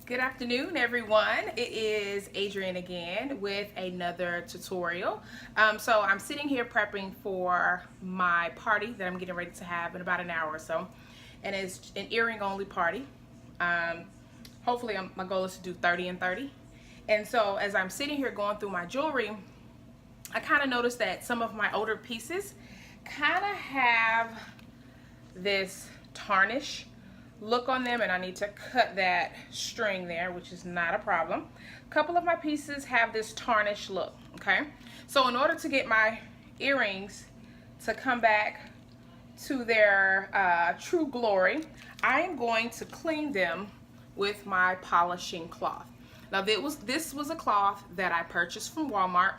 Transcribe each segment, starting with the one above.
Good afternoon, everyone. It is Adrienne again with another tutorial. So I'm sitting here prepping for my party that I'm getting ready to have in about an hour or so, and it's an earring only party. Hopefully my goal is to do 30 and 30. And so as I'm sitting here going through my jewelry, I kind of noticed that some of my older pieces kind of have this tarnish look on them, and I need to cut that string there, which is not a problem. A couple of my pieces have this tarnish look, okay? So in order to get my earrings to come back to their true glory, I am going to clean them with my polishing cloth. Now this was a cloth that I purchased from Walmart.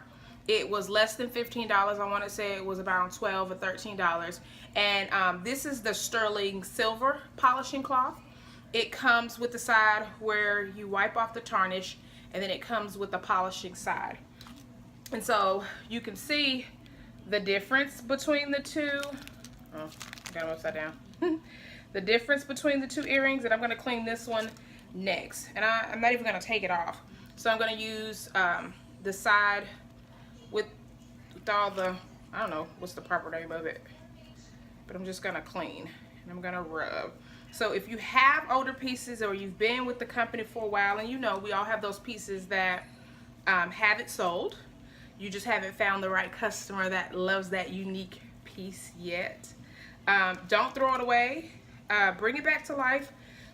It was less than $15. I want to say it was around $12 or $13. And this is the sterling silver polishing cloth. It comes with the side where you wipe off the tarnish, and then it comes with the polishing side. And so you can see the difference between the two. Oh, I got them upside down. The difference between the two earrings, and I'm going to clean this one next. And I'm not even going to take it off. So I'm going to use the side with all the, I don't know what's the proper name of it, but I'm just gonna clean and I'm gonna rub. So if you have older pieces, or you've been with the company for a while, and you know we all have those pieces that have it sold, you just haven't found the right customer that loves that unique piece yet, don't throw it away. Bring it back to life.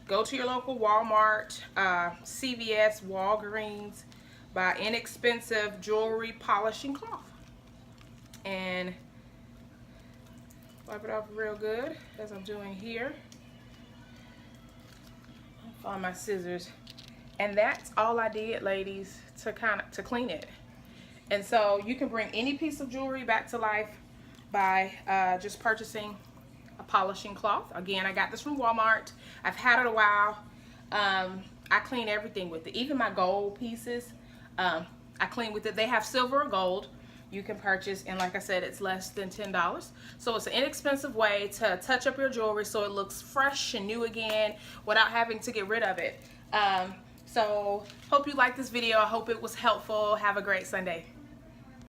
Go to your local Walmart, CVS, Walgreens, buy inexpensive jewelry polishing cloth and wipe it off real good, as I'm doing here. Find my scissors, and that's all I did, ladies, to clean it. And so you can bring any piece of jewelry back to life by just purchasing a polishing cloth. Again, I got this from Walmart. I've had it a while. I clean everything with it, even my gold pieces. I clean with it. They have silver or gold you can purchase, and like I said, it's less than $10. So it's an inexpensive way to touch up your jewelry so it looks fresh and new again without having to get rid of it. So hope you liked this video. I hope it was helpful. Have a great Sunday.